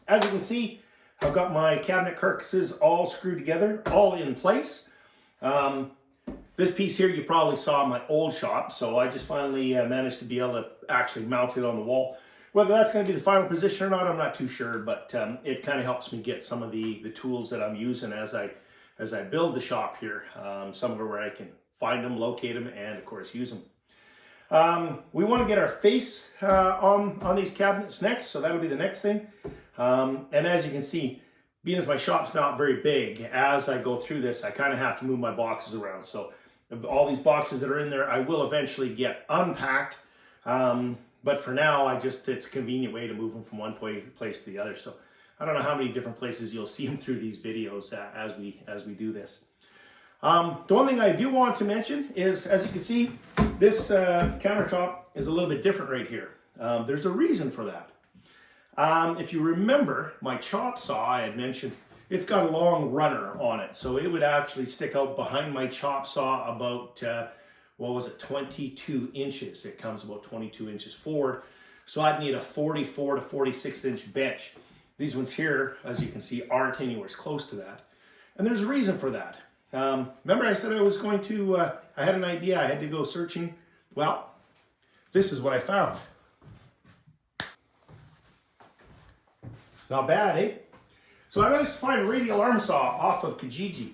as you can see, I've got my cabinet carcasses all screwed together, all in place. This piece here you probably saw in my old shop, so I just finally managed to be able to actually mount it on the wall. Whether that's going to be the final position or not, I'm not too sure, but it kind of helps me get some of the tools that I'm using as I build the shop here, somewhere where I can find them, locate them, and of course use them. We want to get our face on these cabinets next, so that'll be the next thing. And as you can see, being as my shop's not very big, as I go through this, I kind of have to move my boxes around. So all these boxes that are in there, I will eventually get unpacked. But for now, it's a convenient way to move them from one place to the other. So I don't know how many different places you'll see them through these videos as we do this. The one thing I do want to mention is, as you can see, this countertop is a little bit different right here. There's a reason for that. If you remember, my chop saw, I had mentioned, it's got a long runner on it. So it would actually stick out behind my chop saw about, 22 inches. It comes about 22 inches forward. So I'd need a 44 to 46 inch bench. These ones here, as you can see, aren't anywhere close to that. And there's a reason for that. Remember I said I was going to, I had an idea, I had to go searching. Well, this is what I found. Not bad, eh? So I managed to find a radial arm saw off of Kijiji.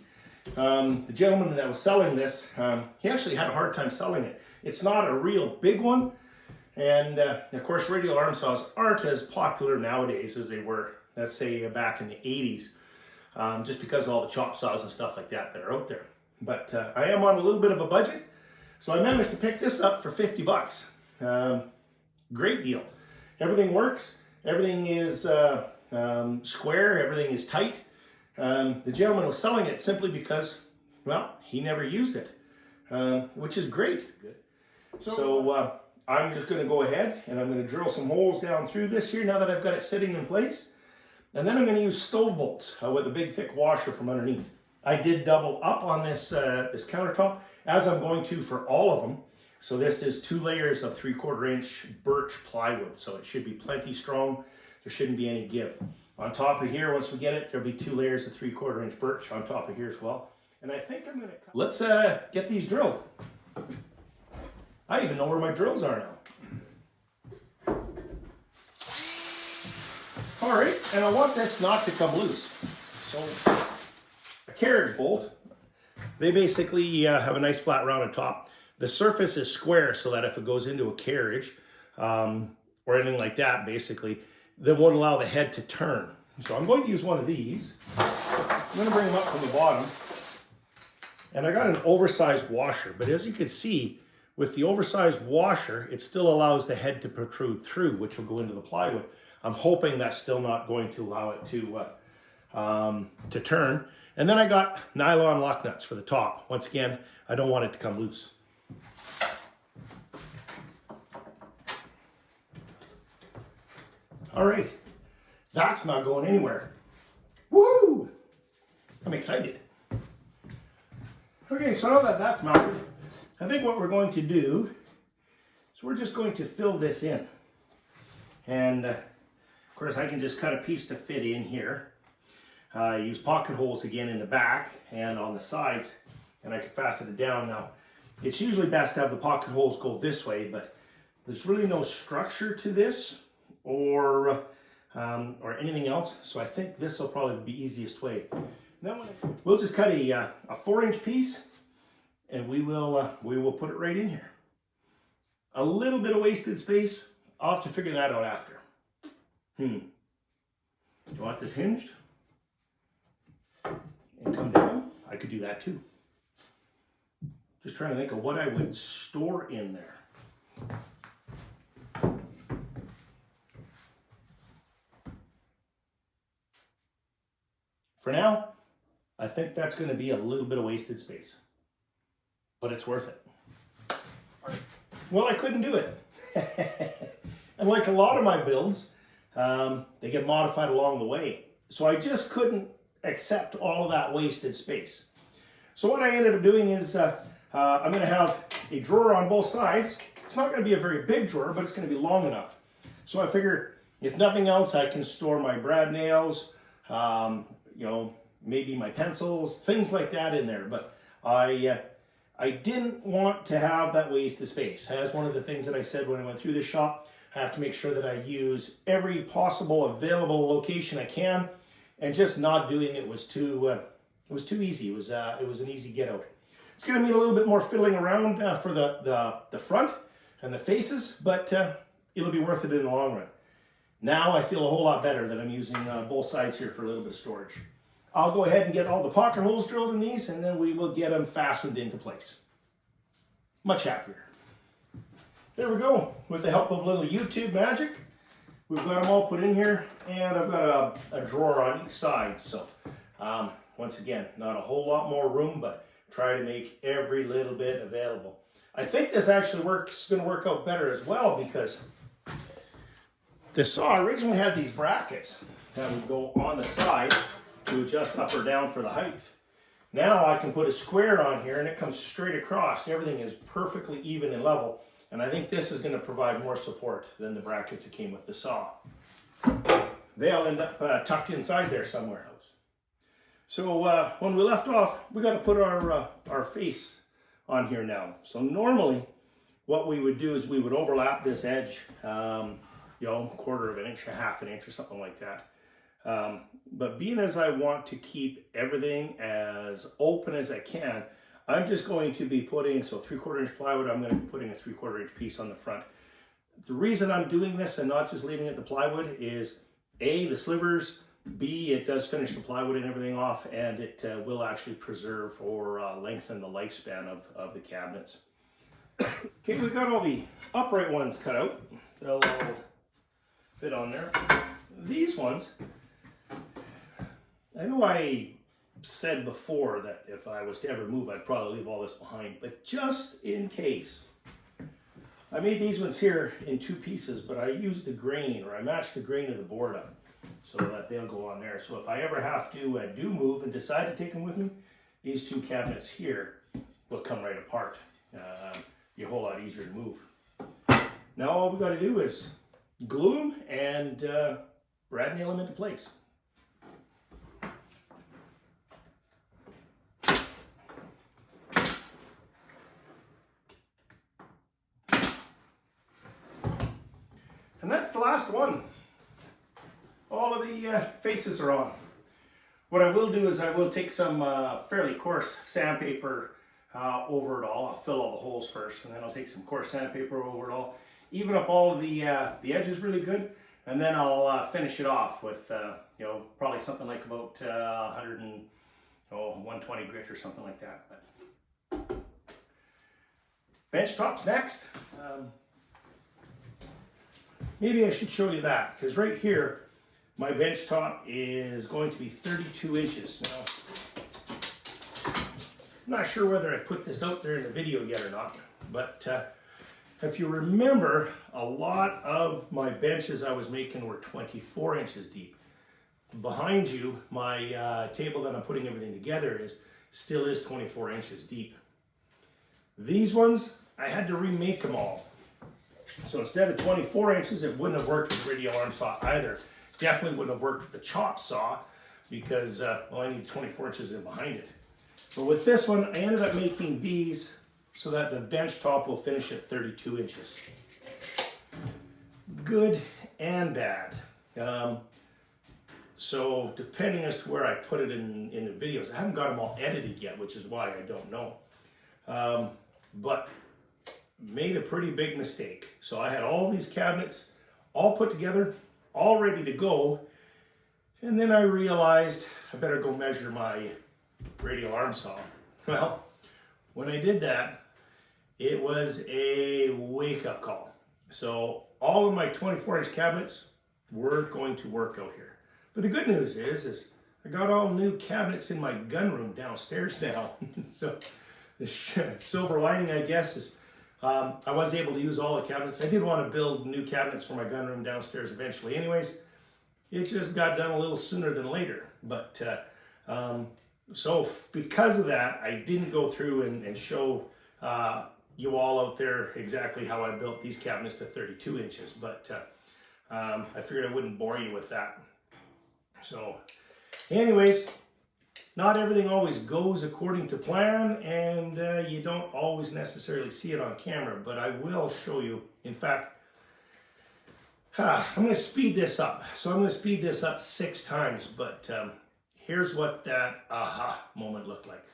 The gentleman that was selling this, he actually had a hard time selling it. It's not a real big one. And of course, radial arm saws aren't as popular nowadays as they were, let's say, back in the 80s. Just because of all the chop saws and stuff like that are out there. But I am on a little bit of a budget. So I managed to pick this up for 50 bucks. Great deal. Everything works. Everything is square. Everything is tight. The gentleman was selling it simply because, well, he never used it, which is great. So I'm just going to go ahead and I'm going to drill some holes down through this here now that I've got it sitting in place. And then I'm going to use stove bolts with a big thick washer from underneath. I did double up on this countertop, as I'm going to for all of them. So this is 2 layers of 3/4 inch birch plywood. So it should be plenty strong. There shouldn't be any give. On top of here, once we get it, there'll be 2 layers of 3/4 inch birch on top of here as well. And I think I'm going to... Let's get these drilled. I even know where my drills are now. All right, and I want this not to come loose. So a carriage bolt, they basically have a nice flat rounded top. The surface is square so that if it goes into a carriage or anything like that, basically, that won't allow the head to turn. So I'm going to use one of these. I'm going to bring them up from the bottom. And I got an oversized washer, but as you can see, with the oversized washer, it still allows the head to protrude through, which will go into the plywood. I'm hoping that's still not going to allow it to turn. And then I got nylon lock nuts for the top. Once again, I don't want it to come loose. All right, that's not going anywhere. Woo! I'm excited. Okay, so now that that's mounted, I think what we're going to do is we're just going to fill this in. And of course, I can just cut a piece to fit in here. Use pocket holes again in the back and on the sides, and I can fasten it down. Now, it's usually best to have the pocket holes go this way, but there's really no structure to this or anything else, so I think this will probably be the easiest way. Now we'll just cut a 4-inch piece, and we will put it right in here. A little bit of wasted space. I'll have to figure that out after. Do you want this hinged and come down? I could do that too. Just trying to think of what I would store in there. For now, I think that's going to be a little bit of wasted space, but it's worth it. Well, I couldn't do it. And like a lot of my builds, they get modified along the way. So I just couldn't accept all of that wasted space. So what I ended up doing is I'm going to have a drawer on both sides. It's not going to be a very big drawer, but it's going to be long enough. So I figure If nothing else, I can store my brad nails, you know, maybe my pencils, things like that in there. But I didn't want to have that waste of space. That's one of the things that I said when I went through this shop. I have to make sure that I use every possible available location I can, and just not doing it was too easy. It was an easy get out. It's going to need a little bit more fiddling around for the front and the faces, but it'll be worth it in the long run. Now I feel a whole lot better that I'm using both sides here for a little bit of storage. I'll go ahead and get all the pocket holes drilled in these, and then we will get them fastened into place. Much happier. There we go. With the help of a little YouTube magic, we've got them all put in here, and I've got a drawer on each side. So once again, not a whole lot more room, but try to make every little bit available. I think this actually going to work out better as well, because the saw originally had these brackets that would go on the side to adjust up or down for the height. Now I can put a square on here and it comes straight across. Everything is perfectly even and level. And I think this is going to provide more support than the brackets that came with the saw. They'll end up tucked inside there somewhere else. So when we left off, we got to put our face on here now. So normally what we would do is we would overlap this edge, you know, 1/4 of an inch, 1/2 inch or something like that. But being as I want to keep everything as open as I can, I'm just going to be putting, so 3/4 inch plywood, I'm going to be putting a 3/4 inch piece on the front. The reason I'm doing this and not just leaving it the plywood is A, the slivers, B, it does finish the plywood and everything off, and it will actually preserve or lengthen the lifespan of the cabinets. Okay, we've got all the upright ones cut out. They'll all fit on there. These ones, I know I said before that if I was to ever move, I'd probably leave all this behind, but just in case, I made these ones here in 2 pieces, but I used the grain, or I matched the grain of the board up so that they'll go on there. So if I ever have to do move and decide to take them with me, these 2 cabinets here will come right apart. Be a whole lot easier to move. Now all we got to do is glue them and brad nail them into place. And that's the last one. All of the faces are on. What I will do is I will take some fairly coarse sandpaper over it all. I'll fill all the holes first, and then I'll take some coarse sandpaper over it all. Even up all of the edges really good, and then I'll finish it off with you know, probably something like about 120 grit or something like that. But bench top's next. Maybe I should show you that, because right here my bench top is going to be 32 inches. Now, I'm not sure whether I put this out there in the video yet or not, but if you remember, a lot of my benches I was making were 24 inches deep. Behind you, my table that I'm putting everything together still is 24 inches deep. These ones, I had to remake them all. So instead of 24 inches, it wouldn't have worked with radial arm saw either. Definitely wouldn't have worked with the chop saw, because well, I need 24 inches in behind it. But with this one, I ended up making these so that the bench top will finish at 32 inches. Good and bad. So depending as to where I put it in the videos, I haven't got them all edited yet, which is why I don't know. But made a pretty big mistake. So I had all these cabinets all put together, all ready to go. And then I realized I better go measure my radial arm saw. Well, when I did that, it was a wake-up call. So all of my 24-inch cabinets were going to work out here. But the good news is I got all new cabinets in my gun room downstairs now. So the silver lining, I guess, is I was able to use all the cabinets. I did want to build new cabinets for my gun room downstairs eventually anyways. It just got done a little sooner than later. But so because of that, I didn't go through and show you all out there exactly how I built these cabinets to 32 inches. But I figured I wouldn't bore you with that. So anyways, not everything always goes according to plan, and you don't always necessarily see it on camera, but I will show you. In fact, I'm going to speed this up. So I'm going to speed this up 6 times, but here's what that aha moment looked like.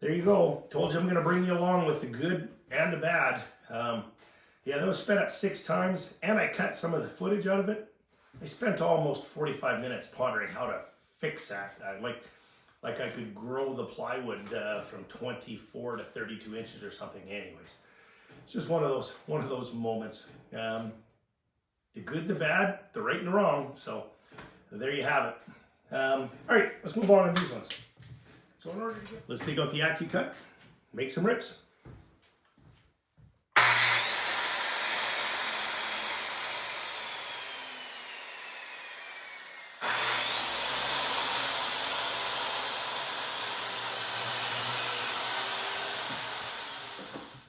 There you go. Told you I'm going to bring you along with the good and the bad. Yeah, that was sped up 6 times, and I cut some of the footage out of it. I spent almost 45 minutes pondering how to fix that. Like I could grow the plywood from 24 to 32 inches or something. Anyways, it's just one of those moments. The good, the bad, the right and the wrong. So there you have it. All right, let's move on to these ones. So in order to get, let's take out the AccuCut, make some rips.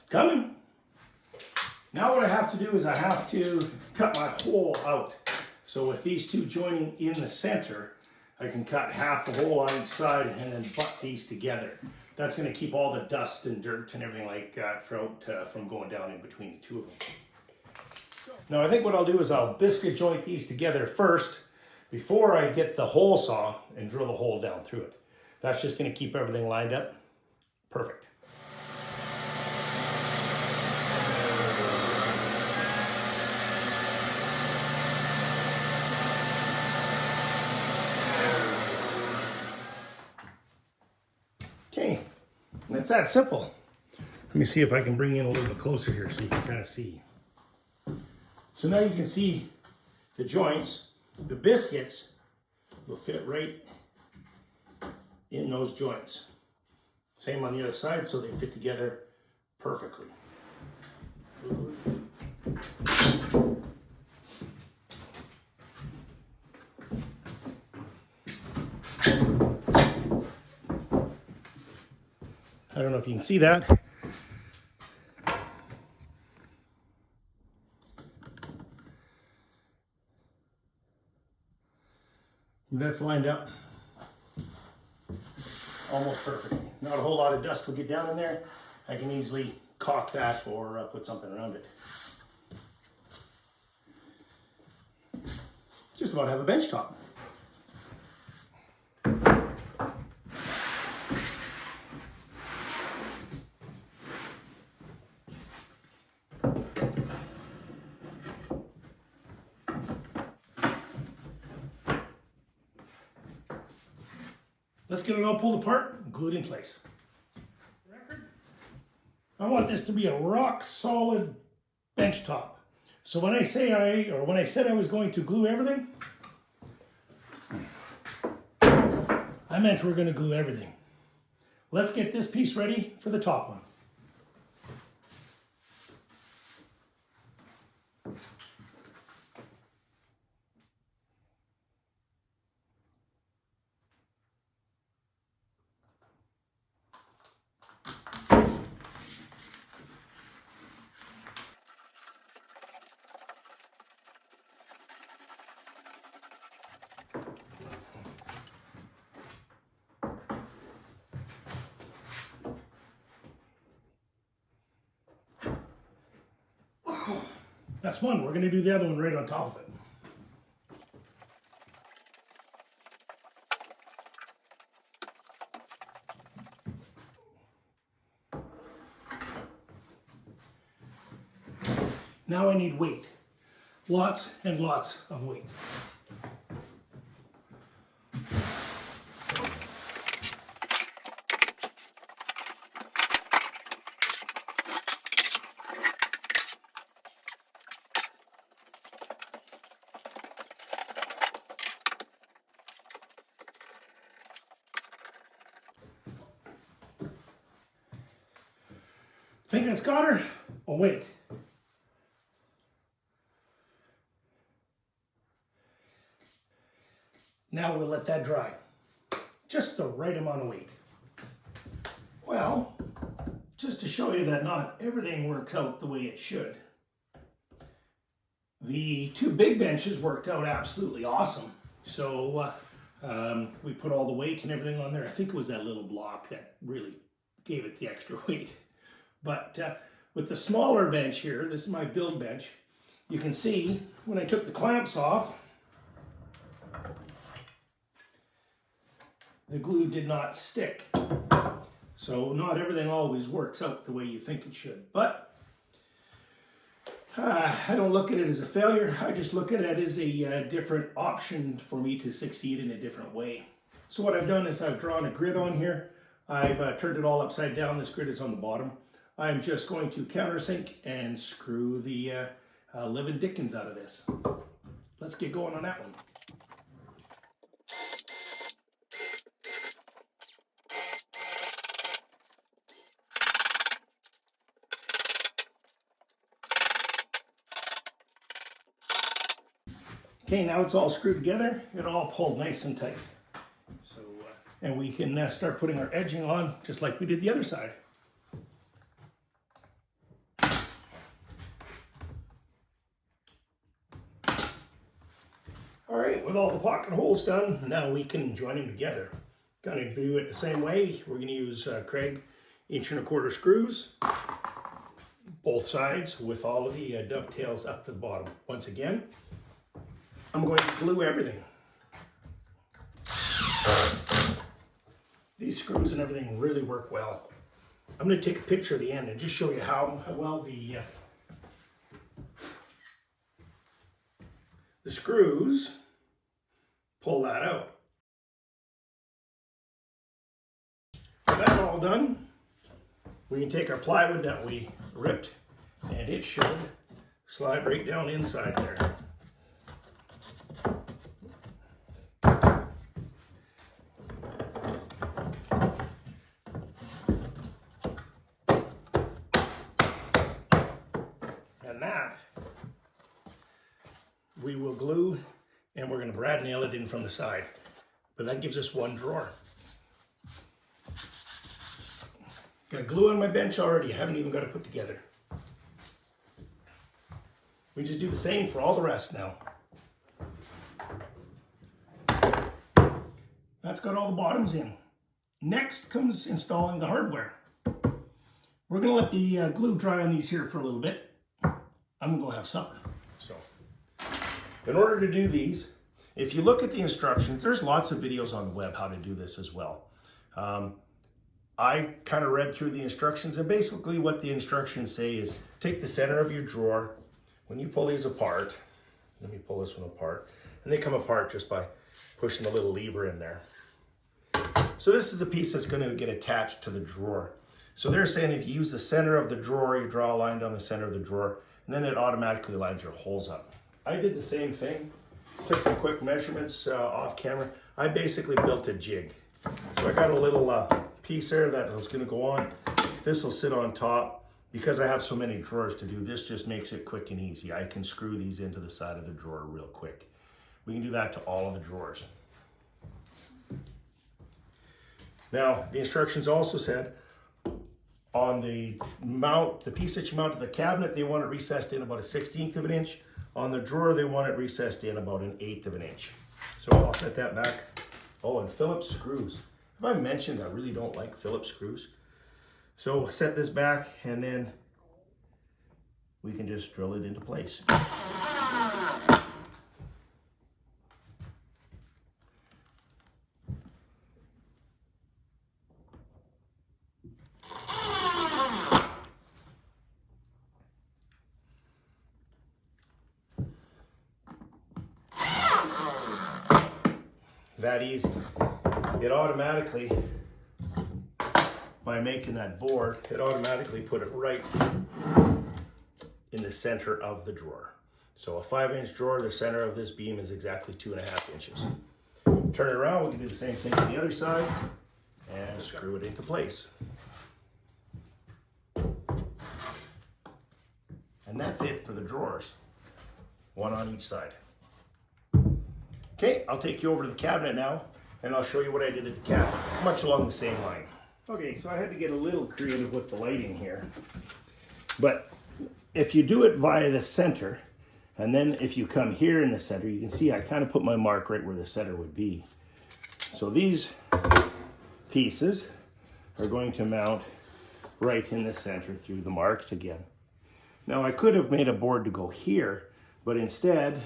Coming. Now what I have to do is I have to cut my hole out. So with these two joining in the center, I can cut half the hole on each side and then butt these together. That's going to keep all the dust and dirt and everything like that from going down in between the two of them. Now I think what I'll do is I'll biscuit joint these together first before I get the hole saw and drill the hole down through it. That's just going to keep everything lined up. Perfect. Okay, it's that simple. Let me see if I can bring you in a little bit closer here so you can kind of see. So now you can see the joints. The biscuits will fit right in those joints. Same on the other side, so they fit together perfectly. I don't know if you can see that. That's lined up almost perfectly. Not a whole lot of dust will get down in there. I can easily caulk that or put something around it. Just about have a bench top. Let's get it all pulled apart and glued in place. I want this to be a rock solid bench top. So when I said I was going to glue everything, I meant we're going to glue everything. Let's get this piece ready for the top one. That's one. We're going to do the other one right on top of it. Now I need weight. Lots and lots of weight. Think that's got her? Oh, wait. Now we'll let that dry. Just the right amount of weight. Well, just to show you that not everything works out the way it should. The two big benches worked out absolutely awesome. So we put all the weight and everything on there. I think it was that little block that really gave it the extra weight. But with the smaller bench here, this is my build bench, you can see when I took the clamps off, the glue did not stick. So not everything always works out the way you think it should. But I don't look at it as a failure. I just look at it as a different option for me to succeed in a different way. So what I've done is I've drawn a grid on here. I've turned it all upside down. This grid is on the bottom. I'm just going to countersink and screw the living dickens out of this. Let's get going on that one. Okay, now it's all screwed together. It all pulled nice and tight. So, and we can start putting our edging on just like we did the other side. All right, with all the pocket holes done, now we can join them together. Gonna do it the same way. We're gonna use Craig 1¼ inch screws, both sides with all of the dovetails up to the bottom. Once again, I'm going to glue everything. These screws and everything really work well. I'm going to take a picture of the end and just show you how well the screws pull that out. With that all done, we can take our plywood that we ripped and it should slide right down inside there. And that we will glue, and we're going to brad nail it in from the side. But that gives us one drawer. Got glue on my bench already. I haven't even got it put together. We just do the same for all the rest now. That's got all the bottoms in. Next comes installing the hardware. We're going to let the glue dry on these here for a little bit. I'm going to go have supper. So, in order to do these, if you look at the instructions, there's lots of videos on the web how to do this as well. I kind of read through the instructions, and basically what the instructions say is take the center of your drawer. When you pull these apart, let me pull this one apart, and they come apart just by pushing the little lever in there. So this is the piece that's going to get attached to the drawer. So they're saying if you use the center of the drawer, you draw a line down the center of the drawer, and then it automatically lines your holes up. I did the same thing. Took some quick measurements off camera. I basically built a jig. So I got a little piece there that was going to go on. This will sit on top. Because I have so many drawers to do, this just makes it quick and easy. I can screw these into the side of the drawer real quick. We can do that to all of the drawers. Now, the instructions also said on the mount, the piece that you mount to the cabinet, they want it recessed in about a 1/16 of an inch. On the drawer, they want it recessed in about an 1/8 of an inch. So I'll set that back. Oh, and Phillips screws. Have I mentioned I really don't like Phillips screws? So set this back, and then we can just drill it into place. That easy. It automatically, by making that board, it automatically put it right in the center of the drawer. So a 5-inch drawer, the center of this beam is exactly 2.5 inches. Turn it around, we can do the same thing to the other side and screw it into place. And that's it for the drawers. One on each side. Okay, I'll take you over to the cabinet now, and I'll show you what I did at the cabinet, much along the same line. Okay, so I had to get a little creative with the lighting here. But if you do it via the center, and then if you come here in the center, you can see I kind of put my mark right where the center would be. So these pieces are going to mount right in the center through the marks again. Now I could have made a board to go here, but instead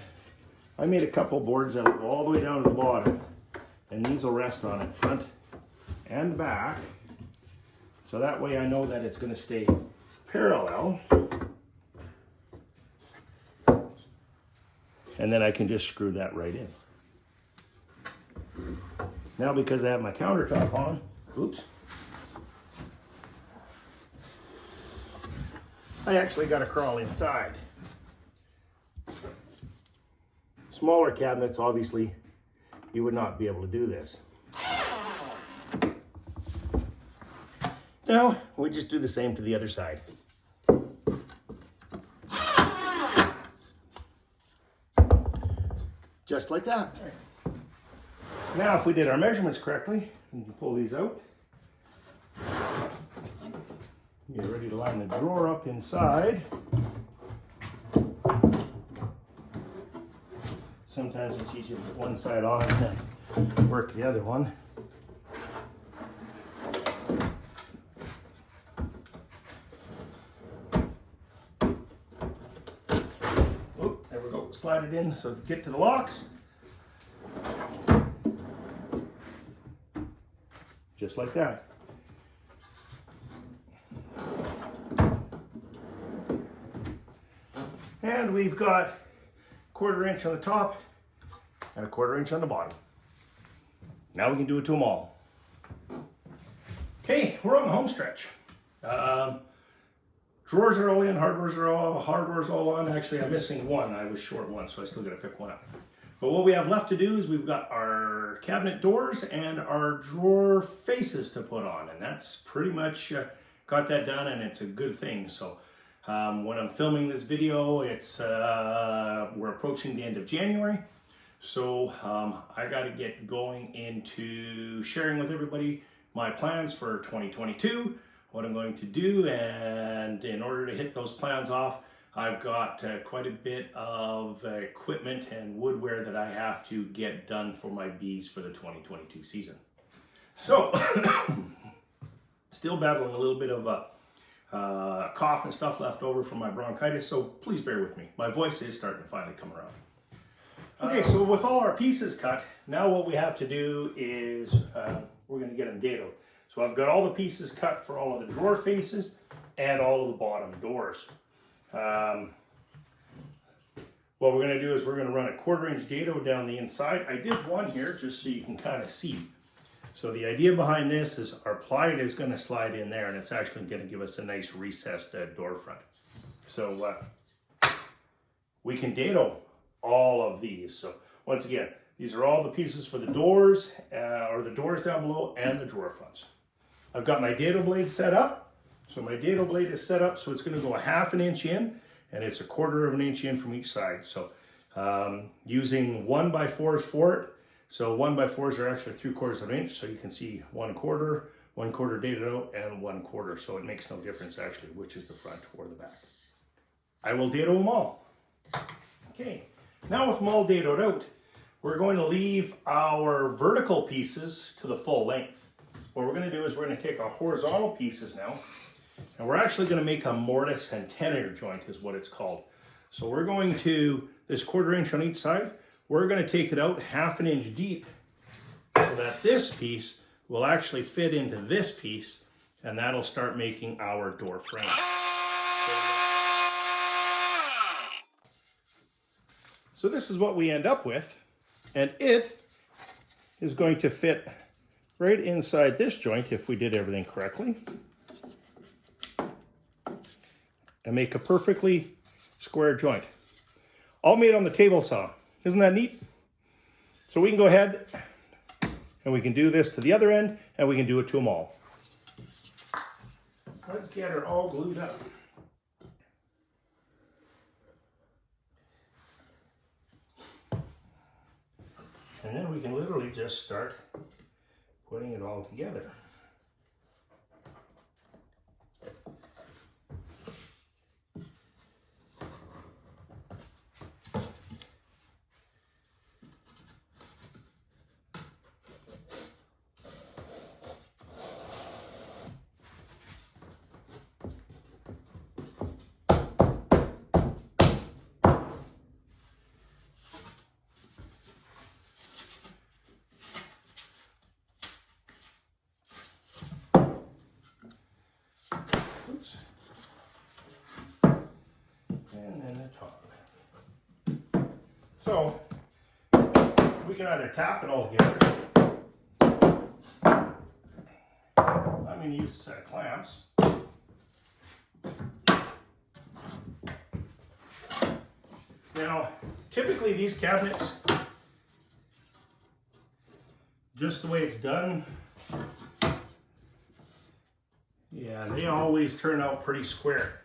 I made a couple boards that will go all the way down to the bottom, and these will rest on it front and back. So that way I know that it's going to stay parallel. And then I can just screw that right in. Now because I have my countertop on, oops, I actually got to crawl inside. Smaller cabinets, obviously, you would not be able to do this. Now, we just do the same to the other side. Just like that. Now, if we did our measurements correctly, we can pull these out. Get ready to line the drawer up inside. Sometimes it's easier to put one side on and work the other one. Oh, there we go. Slide it in so to get to the locks. Just like that. And we've got 1/4 inch on the top and 1/4 inch on the bottom. Now we can do it to them all. Okay, we're on the home stretch. Drawers are all in, hardware's all on. Actually, I'm missing one. I was short one, so I still got to pick one up. But what we have left to do is we've got our cabinet doors and our drawer faces to put on, and that's pretty much got that done, and it's a good thing. So when I'm filming this video, it's we're approaching the end of January. So I got to get going into sharing with everybody my plans for 2022, what I'm going to do, and in order to hit those plans off, I've got quite a bit of equipment and woodware that I have to get done for my bees for the 2022 season. So, still battling a little bit of a cough and stuff left over from my bronchitis, so please bear with me. My voice is starting to finally come around. Okay, so with all our pieces cut, now what we have to do is we're going to get them dadoed. So I've got all the pieces cut for all of the drawer faces and all of the bottom doors. What we're going to do is we're going to run a 1/4 inch dado down the inside. I did one here just so you can kind of see. So the idea behind this is our plywood is going to slide in there, and it's actually going to give us a nice recessed door front. So we can dado all of these. So once again, these are all the pieces for the doors, or the doors down below, and the drawer fronts. I've got my dado blade set up. So my dado blade is set up so it's going to go 1/2 inch in, and it's 1/4 inch in from each side. So using 1x4s for it. So 1x4s are actually 3/4 inch, so you can see 1/4, 1/4 dado, and 1/4. So it makes no difference actually which is the front or the back. I will dado them all. Okay, now with them all dadoed out, we're going to leave our vertical pieces to the full length. What we're going to do is we're going to take our horizontal pieces now, and we're actually going to make a mortise and tenor joint is what it's called. So we're going to, this 1/4 inch on each side, we're going to take it out 1/2 inch deep so that this piece will actually fit into this piece, and that'll start making our door frame. So this is what we end up with, and it is going to fit right inside this joint if we did everything correctly, and make a perfectly square joint. All made on the table saw. Isn't that neat? So we can go ahead and we can do this to the other end, and we can do it to them all. Let's get her all glued up. And then we can literally just start putting it all together. Oops. And then the top. So we can either tap it all together. I'm going to use a set of clamps. Now, typically these cabinets, just the way it's done, yeah, they always turn out pretty square.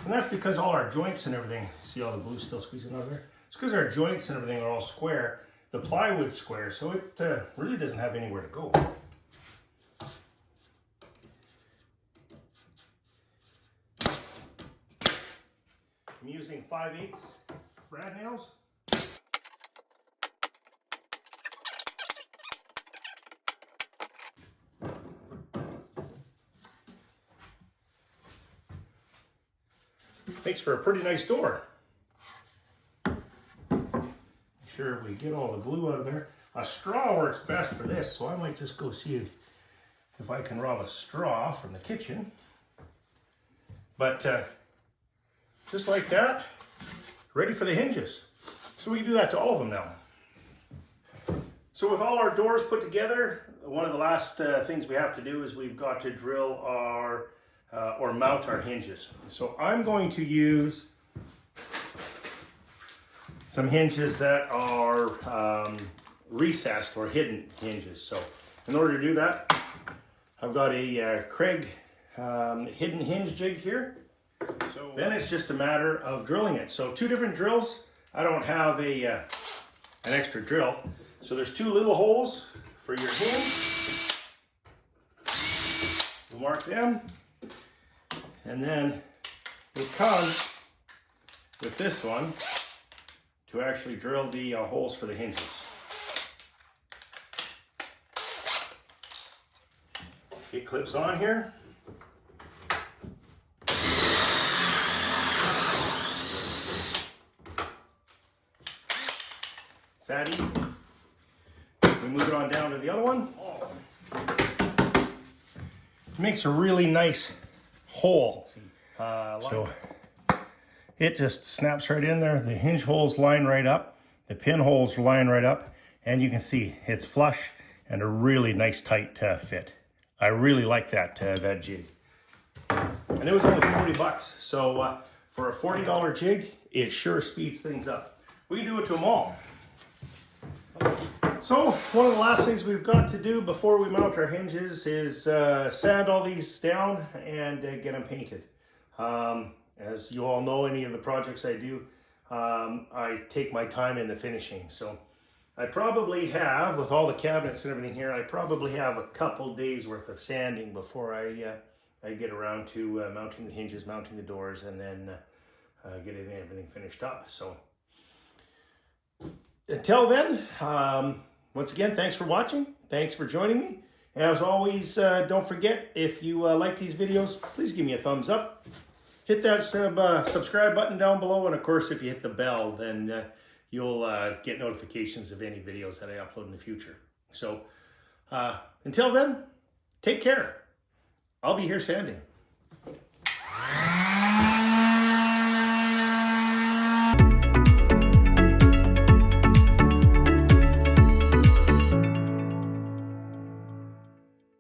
And that's because all our joints and everything, see all the glue still squeezing out there? It's because our joints and everything are all square. The plywood's square, so it really doesn't have anywhere to go. I'm using 5/8 brad nails. Makes for a pretty nice door. Make sure we get all the glue out of there. A straw works best for this, so I might just go see if I can rob a straw from the kitchen. But just like that, ready for the hinges. So we can do that to all of them now. So with all our doors put together, one of the last things we have to do is we've got to drill our or mount our hinges. So I'm going to use some hinges that are recessed or hidden hinges. So in order to do that, I've got a Craig hidden hinge jig here. So then it's just a matter of drilling it. So 2 different drills. I don't have an extra drill. So there's 2 little holes for your hinge. We'll mark them. And then it comes with this one to actually drill the holes for the hinges. It clips on here. It's that easy. We move it on down to the other one. It makes a really nice hole. So it just snaps right in there. The hinge holes line right up. The pin holes line right up. And you can see it's flush and a really nice tight fit. I really like that jig. And it was only 40 bucks. So for a $40 jig, it sure speeds things up. We can do it to them all. So one of the last things we've got to do before we mount our hinges is sand all these down and get them painted. As you all know, any of the projects I do, I take my time in the finishing. So I probably have, with all the cabinets and everything here, I probably have a couple days worth of sanding before I get around to mounting the hinges, mounting the doors, and then getting everything finished up. So until then, once again, thanks for watching. Thanks for joining me. As always, don't forget, if you like these videos, please give me a thumbs up. Hit that subscribe button down below. And of course, if you hit the bell, then you'll get notifications of any videos that I upload in the future. So until then, take care. I'll be here sanding.